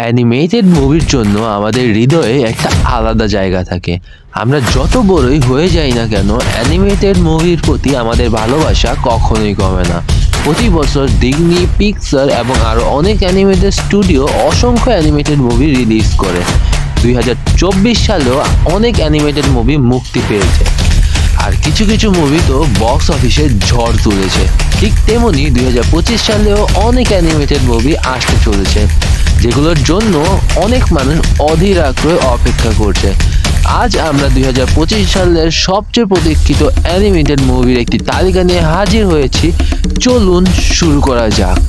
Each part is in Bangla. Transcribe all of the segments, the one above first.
অ্যানিমেটেড মুভির জন্য আমাদের হৃদয়ে একটা আলাদা জায়গা থাকে। আমরা যত বড়ই হয়ে যাই না কেন, অ্যানিমেটেড মুভির প্রতি আমাদের ভালোবাসা কখনোই কমে না। প্রতি বছর ডিজনি, পিক্সার এবং আরও অনেক অ্যানিমেটেড স্টুডিও অসংখ্য অ্যানিমেটেড মুভি রিলিজ করে। 2024 সালেও অনেক অ্যানিমেটেড মুভি মুক্তি পেয়েছে, আর কিছু কিছু মুভি তো বক্স অফিসে ঝড় তুলেছে। ঠিক তেমনি 2025 সালেও অনেক অ্যানিমেটেড মুভি আসতে চলেছে, যেগুলোর জন্য অনেক মানুষ অধীর আগ্রহে অপেক্ষা করছে। আজ আমরা 2025 সালের সবচেয়ে প্রতীক্ষিত অ্যানিমেটেড মুভির একটি তালিকা নিয়ে হাজির হয়েছি। চলুন শুরু করা যাক।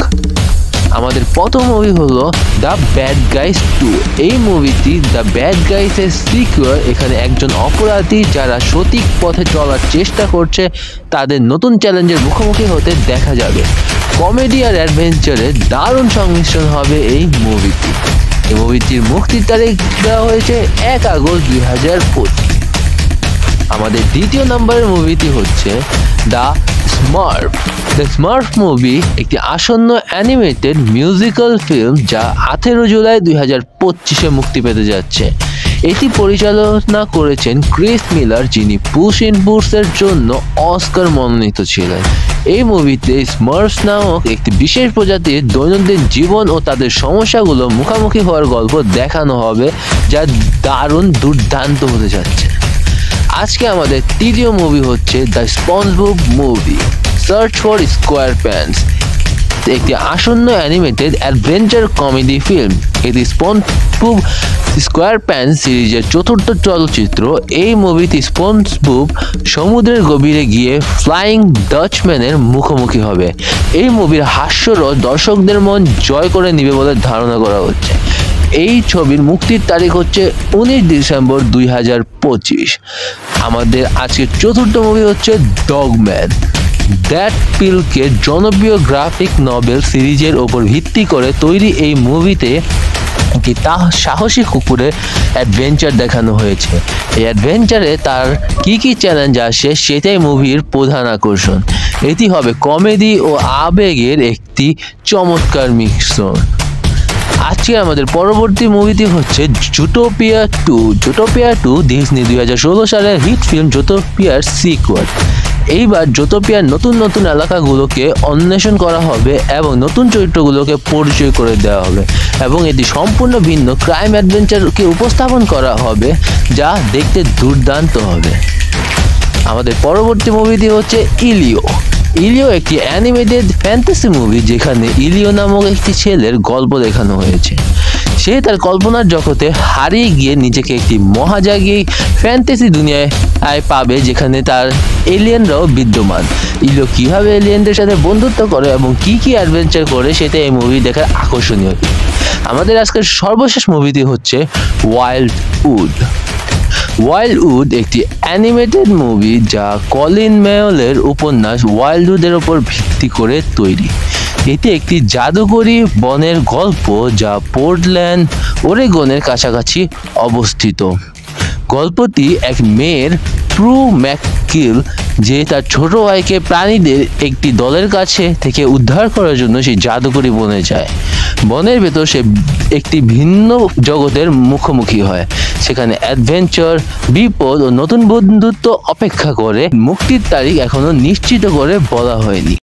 আমাদের প্রথম মুভি হলো দ্য ব্যাড গাইস 2। এই মুভিটি দ্য ব্যাড গাইসের সিকুয়াল। এখানে একজন অপরাধী যারা সঠিক পথে চলার চেষ্টা করছে, তাদের নতুন চ্যালেঞ্জের মুখোমুখি হতে দেখা যাবে। কমেডি আর অ্যাডভেঞ্চারের দারুণ সংমিশ্রণ হবে এই মুভিটি। এই মুভিটির মুক্তির তারিখ দেওয়া হয়েছে 1 আগস্ট 2025। আমাদের দ্বিতীয় নম্বরের মুভিটি হচ্ছে দ্য স্মার্ফ। দ্য স্মার্ফ মুভি একটি আসন্ন অ্যানিমেটেড মিউজিক্যাল ফিল্ম যা 18 জুলাই 2025-এ মুক্তি পেতে যাচ্ছে। এটি পরিচালনা করেছেন ক্রিস মিলার, যিনি পুশ ইন বুটসের জন্য অস্কার মনোনীত ছিলেন। এই মুভিতে স্মার্ফস নামক একটি বিশেষ প্রজাতির দৈনন্দিন জীবন ও তাদের সমস্যাগুলো মুখোমুখি হওয়ার গল্প দেখানো হবে, যা দারুণ দুর্দান্ত হতে যাচ্ছে। আজকে আমাদের তৃতীয় মুভি হচ্ছে the SpongeBob movie search for square pants. একটি আসন্ন অ্যানিমেটেড অ্যাডভেঞ্চার কমেডি ফিল্ম। এটি স্পঞ্জবব স্কোয়ার প্যান্টস সিরিজের চতুর্থ চলচ্চিত্র। এই মুভিটি স্পঞ্জবব সমুদ্রের গভীরে গিয়ে ফ্লাইং ডাচম্যানের মুখোমুখি হবে। এই মুভির হাস্যরস দর্শকদের মন জয় করে নেবে বলে ধারণা করা হচ্ছে। এই ছবির মুক্তির তারিখ হচ্ছে 19 ডিসেম্বর 2025। আমাদের আজকের চতুর্থ মুভি হচ্ছে ডগম্যান। দ্যাট পিলকে জনপ্রিয় গ্রাফিক নভেল সিরিজের ওপর ভিত্তি করে তৈরি এই মুভিতে একটি সাহসী কুকুরের অ্যাডভেঞ্চার দেখানো হয়েছে। এই অ্যাডভেঞ্চারে তার কি চ্যালেঞ্জ আসে সেটাই মুভির প্রধান আকর্ষণ। এটি হবে কমেডি ও আবেগের একটি চমৎকার মিশ্রণ। আজকে আমাদের পরবর্তী মুভিটি হচ্ছে জুটোপিয়া 2। জুটোপিয়া 2 ডিজনি 2016 সালের হিট ফিল্ম জুটোপিয়ার সিকুয়াল। এইবার জুটোপিয়ার নতুন নতুন এলাকাগুলোকে অন্বেষণ করা হবে এবং নতুন চরিত্রগুলোকে পরিচয় করে দেওয়া হবে, এবং এটি সম্পূর্ণ ভিন্ন ক্রাইম অ্যাডভেঞ্চারকে উপস্থাপন করা হবে, যা দেখতে দুর্দান্ত হবে। আমাদের পরবর্তী মুভিটি হচ্ছে ইলিও। ইলিও একটি অ্যানিমেটেড ফ্যান্টাসি মুভি, যেখানে ইলিও নামক একটি ছেলের গল্প দেখানো হয়েছে। সে তার কল্পনার জগতে হারিয়ে গিয়ে নিজেকে একটি মহাজাগী ফ্যান্টাসি দুনিয়ায় পাবে, যেখানে তার এলিয়েনরাও বিদ্যমান। ইলিও কিভাবে এলিয়েনদের সাথে বন্ধুত্ব করে এবং কি অ্যাডভেঞ্চার করে, সেটা এই মুভি দেখার আকর্ষণীয়। আমাদের আজকের সর্বশেষ মুভিটি হচ্ছে ওয়াইল্ডউড। ওয়াইল্ডউড একটি অ্যানিমেটেড মুভি যা কলিন মেয়লের উপন্যাস ওয়াইল্ডউডের ওপর ভিত্তি করে তৈরি। এটি একটি জাদুকরী বনের গল্প যা পোর্টল্যান্ড, ওরেগনের কাছাকাছি অবস্থিত। গল্পটি এক মেয়ের প্রু ম্যাককিল, যে তার ছোট ভাইকে প্রাণীদের একটি দলের কাছে থেকে উদ্ধার করার জন্য সেই জাদুকরী বনে যায়। বনের ভেতর সে একটি ভিন্ন জগতের মুখোমুখি হয়, সেখানে অ্যাডভেঞ্চার, বিপদ ও নতুন বন্ধুত্ব অপেক্ষা করে। মুক্তির তারিখ এখনো নিশ্চিত করে বলা হয়নি।